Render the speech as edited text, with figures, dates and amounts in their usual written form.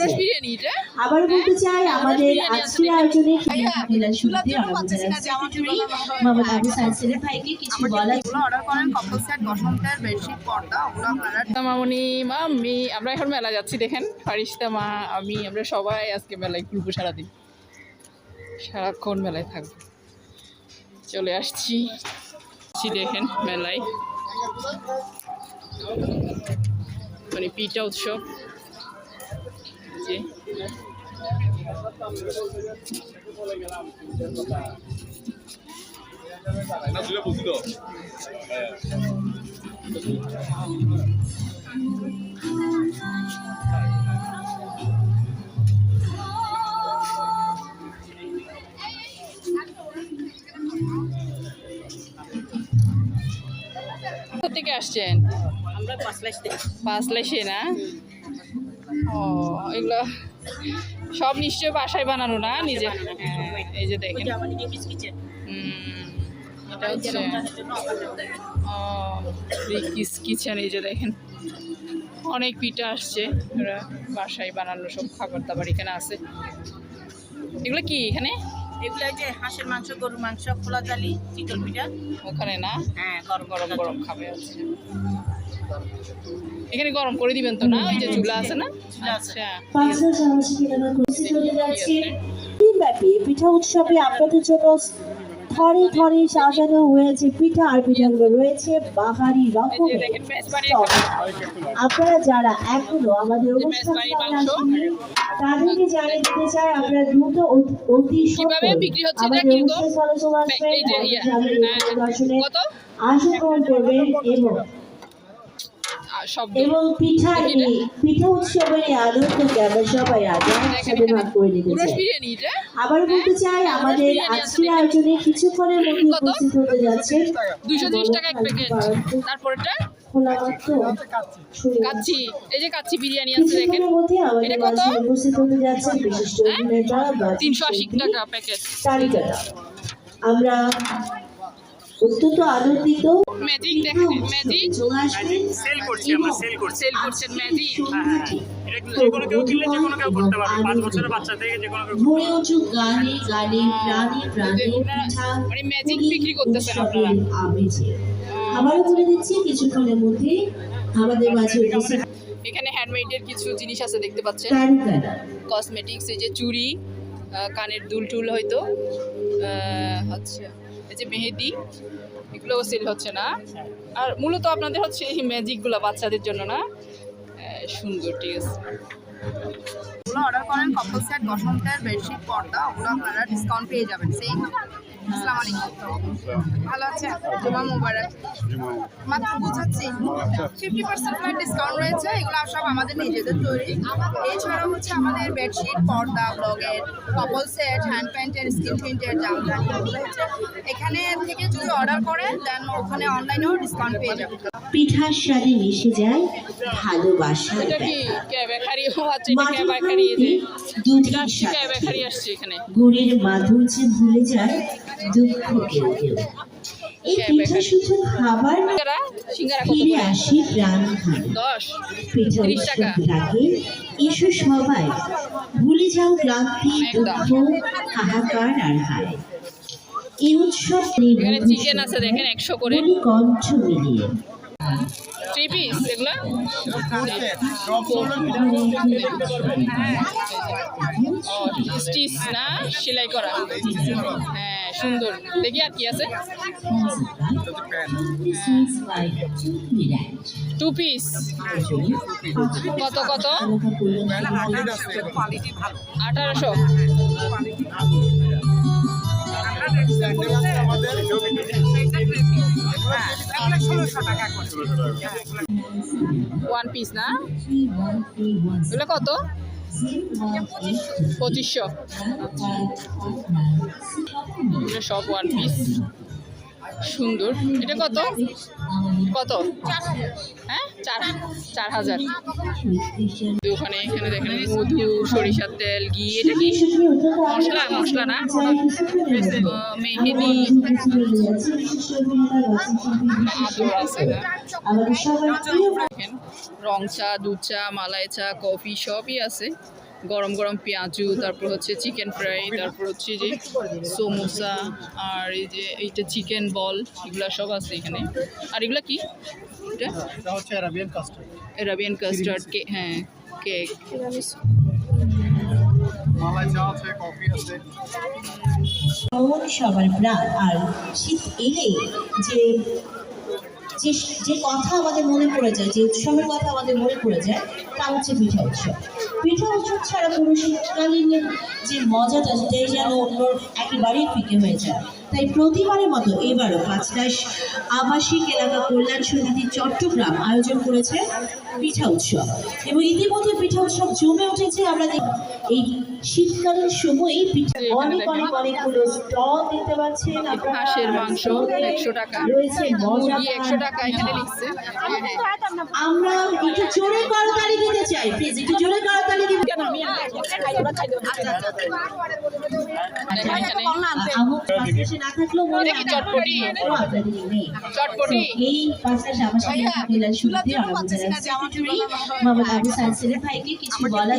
চাই। আবার বলতে চাই আমাদের আজকের আয়োজনে খেলার শুরুতে আমাদের মোহাম্মদ আবু সাইসের ভাইকে কিছু বলার অর্ডার করেন কাপল সেট বসন্তের বেডশিট পর্দা ওগুলো আপনারা মামনি মাম্মি আমরা এখন মেলা যাচ্ছি দেখেন ফারিস্তা মা আমি আমরা সবাই আজকে মেলায় ঘুরবো সারাদিন সারাক্ষণ মেলায় থাকবো চলে আসছি দেখেন মেলায় মানে পিঠা উৎসব যে থেকে আসছেন আমরা পাঁচলাইশে না ও এগুলো সব নিশ্চয় বাসায় বানানো না নিজে এই যে দেখেন এটা হচ্ছে কিচেন এই যে দেখেন অনেক পিঠা আসছে ওরা বাসায় বানানো সব খাবার দাবার এখানে আছে এগুলো কি এখানে এগুলো যে হাঁসের মাংস গরুর মাংস খোলা জালি চিতল পিঠা ওখানে না হ্যাঁ গরম গরম খাবে আছে এখানে গরম করে দিবেন তো না ওই যে চুলা আছে না আচ্ছা দিনব্যাপী পিঠা উৎসবে আপনাদের জন্য থরে থরে সাজানো হয়েছে পিঠা আর পিঠাগুলো রয়েছে বাহারি রকমের আপনারা যারা এখনো আমাদের অনুষ্ঠানে আসেননি তাদেরকে জানিয়ে দিতে চাই আপনারা দ্রুত অতি সত্বর আমাদের অনুষ্ঠানে চলে আসবেন অংশগ্রহণ করবেন এবং পিঠা উৎসবের আনন্দকে আমরা সবাই একসাথে ভাগ করে নিতে চাই। আবার বলতে চাই আমাদের আজকের আয়োজনে কিছুক্ষণের মধ্যে উপস্থিত হতে যাচ্ছে 230 টাকা এক প্যাকেট তারপরটা খোলা মাত্র কাচ্চি এই যে কাচ্চি বিরিয়ানি আছে দেখেন এটা কত উপস্থিত হতে যাচ্ছে বিশিষ্ট অভিনেতা 380 টাকা প্যাকেট তালিকাটা আমরা অত্যন্ত আনন্দিত ম্যাজিক দেখেন ম্যাজিক সেল করছি আমরা সেল করছেন ম্যাজিক যে কোনো কেউ কিনলে যে কোনো কেউ করতে পারবে 5 বছরের বাচ্চা থেকে যে কোনো কেউ ভরে উঠু গানে গানে প্রাণে প্রাণে পিঠা মানে ম্যাজিক বিক্রি করতেছেন আপনারা আবারও বলে দিচ্ছি কিছুক্ষণের মধ্যে আমাদের মাঝে উপস্থিত এখানে হ্যান্ডমেডের কিছু জিনিস আছে দেখতে পাচ্ছেন কসমেটিক্স এই যে চুড়ি কানের দুল টুল হয়তো আচ্ছা এই যে মেহেদি এগুলোও সেল হচ্ছে না আর মূলত আপনাদের হচ্ছে এই ম্যাজিকগুলো বাচ্চাদের জন্য না সুন্দর ঠিক আছে ওগুলো অর্ডার করেন কাপল সেট বসন্তের বেডশিট পর্দা ওগুলো আপনারা ডিসকাউন্ট পেয়ে যাবেন সেই আসসালামু আলাইকুম ভালো আছেন জুমা মুবারক মাত্র বুঝাচ্ছি 50% ফ্ল্যাট ডিসকাউন্ট রয়েছে এগুলো সব আমাদের নিজেদের তৈরি এছাড়া হচ্ছে আমাদের বেডশিট পর্দা ব্লগের কাপল সেট হ্যান্ড প্যান্টের স্কিন প্রিন্টের জামদানি এগুলো হচ্ছে এখানে থেকে যদি অর্ডার করেন দেন ওখানে অনলাইনেও ডিসকাউন্ট পেয়ে যাবেন পিঠার স্বাদে মিশে যায় ভালোবাসা এটা কি বেকারি আছে এটা বেকারি এই যে বেকারি আসছে এখানে গুড়ের মাধুর্য ভুলে যায় দুঃখ কেউ কেউ এই পিঠা শুধু খাবার না ফিরে আসে প্রাণ ঘাম 10 পিঠা 30 টাকা লাগে এসো সবাই ভুলে যাও ক্লান্তি দুঃখ হাহাকার আর হায় এই উৎসব এখানে চিকেন আছে দেখেন 100 করে কণ্ঠ মিলিয়ে 3 পিস এগুলা স্টিচ না সেলাই করা হ্যাঁ সুন্দর দেখি আর কি আছে 2 পিস কত কত 1800 1 পিস না এগুলো কত 2500 এগুলো সব 1 পিস সুন্দর এটা কত কত হ্যাঁ 4000 ওখানে এখানে দেখেন মধু সরিষার তেল ঘি এটা কি মশলা না মেহেদি আদর আছে রং চা দুধ চা মালাই চা কফি সবই আছে গরম গরম পেঁয়াজু, তারপর হচ্ছে চিকেন ফ্রাই, তারপর হচ্ছে যে সমোসা, আর এই যে এইটা চিকেন বল, এগুলা সব আছে এখানে। আর এগুলা কি? এটা হচ্ছে Arabian custard. Arabian custard cake, হ্যাঁ কেক। মালাই চা আছে, কফি আছে। মন সবার প্রাণ। আর শীত এলেই যে যে যে কথা আমাদের মনে পড়ে যায়, যে উৎসবের কথা আমাদের মনে পড়ে যায়, তা হচ্ছে পিঠা উৎসব। পিঠা উৎসব ছাড়া পুরো শীতকালীন যে মজাটা, সেটাই যেন অন্য একেবারেই ফিকে হয়ে যায়। তাই প্রতিবারের মতো এবারও পাঁচলাশ আবাসিক এলাকা কল্যাণ সমিতি চট্টগ্রাম আয়োজন করেছে পিঠা উৎসব, এবং ইতিমধ্যে পিঠা উৎসব জমে উঠেছে। আমরা এই শীতকালীন সময়ই পিঠা অনেক অনেক অনেকগুলো স্টল দেখতে পাচ্ছেন আপনারা। হাঁসের মাংস 100 টাকা, রয়েছে মুরগি 100 টাকা এখানে লিখছে। আমরা একটু জোরে করতালি দিতে চাই, প্লিজ একটু জোরে করতালি দিবেন। আমুক পাশাপাশি না থাকলেও মনে হয় চটপটি। আপনাদের নেই চটপটি। এই পাশাপাশি আবাসিক এলাকা কল্যাণ সমিতির অনাবদার সেক্রেটারি মোহাম্মদ আবু সাইদ সেলিম ভাইকে কিছু বলা